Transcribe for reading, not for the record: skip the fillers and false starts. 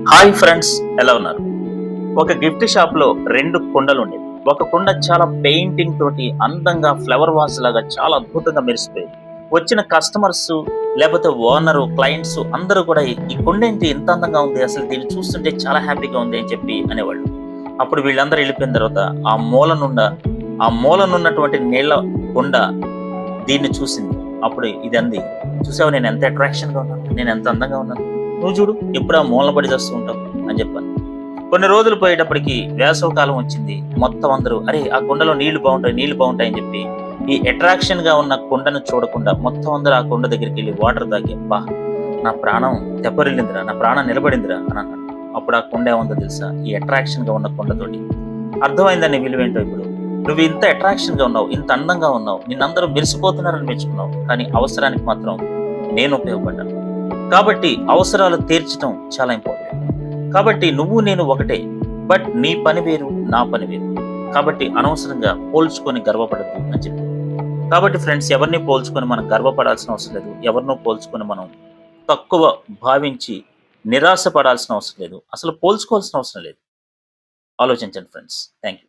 Hi friends, ఎలా ఉన్నారు? ఒక గిఫ్ట్ షాప్ లో రెండు కుండలు ఉండేవి. ఒక కుండ చాలా పెయింటింగ్ తోటి అందంగా ఫ్లవర్ వాస్ లాగా చాలా అద్భుతంగా మెరిసిపోయేది. వచ్చిన కస్టమర్స్ లేకపోతే ఓనరు క్లయింట్స్ అందరూ కూడా ఈ కుండ ఏంటి ఇంత అందంగా ఉంది, అసలు దీన్ని చూస్తుంటే చాలా హ్యాపీగా ఉంది అని చెప్పి అనేవాళ్ళు. అప్పుడు వీళ్ళందరూ వెళ్ళిపోయిన తర్వాత ఆ మూలనున్నటువంటి నీళ్ళ కుండ దీన్ని చూసింది. అప్పుడు ఇది అంది, చూసావు నేను ఎంత అట్రాక్షన్ గా ఉన్నాను, నేను ఎంత అందంగా ఉన్నాను, నువ్వు చూడు ఎప్పుడు ఆ మూలన పడి చేస్తూ ఉంటావు అని చెప్పాను. కొన్ని రోజులు పోయేటప్పటికి వేసవ కాలం వచ్చింది. మొత్తం అందరూ అరే ఆ కుండలో నీళ్లు బాగుంటాయి అని చెప్పి ఈ అట్రాక్షన్ గా ఉన్న కుండను చూడకుండా మొత్తం అందరూ ఆ కుండ దగ్గరికి వెళ్ళి వాటర్ తాగి, బా నా ప్రాణం తెప్పరిల్లిందిరా, నా ప్రాణం నిలబడిందిరా అని అన్నాడు. అప్పుడు ఆ కుండ ఏముందో తెలుసా, ఈ అట్రాక్షన్ గా ఉన్న కుండతోటి అర్థమైందని విలువేంటో ఇప్పుడు. నువ్వు ఇంత అట్రాక్షన్ గా ఉన్నావు, ఇంత అందంగా ఉన్నావు, నిన్నందరూ మెరిసిపోతున్నారని మెచ్చుకున్నావు, కానీ అవసరానికి మాత్రం నేను ఉపయోగపడ్డాను. కాబట్టి అవసరాలు తీర్చడం చాలా ఇంపార్టెంట్. కాబట్టి నువ్వు నేను ఒకటే, బట్ నీ పని వేరు, నా పని వేరు. కాబట్టి అనవసరంగా పోల్చుకొని గర్వపడద్దు అని చెప్పి. కాబట్టి ఫ్రెండ్స్, ఎవరిని పోల్చుకొని మనం గర్వపడాల్సిన అవసరం లేదు. ఎవరినో పోల్చుకొని మనం తక్కువ భావించి నిరాశ పడాల్సిన అవసరం లేదు. అసలు పోల్చుకోవాల్సిన అవసరం లేదు. ఆలోచించండి ఫ్రెండ్స్. Thank you.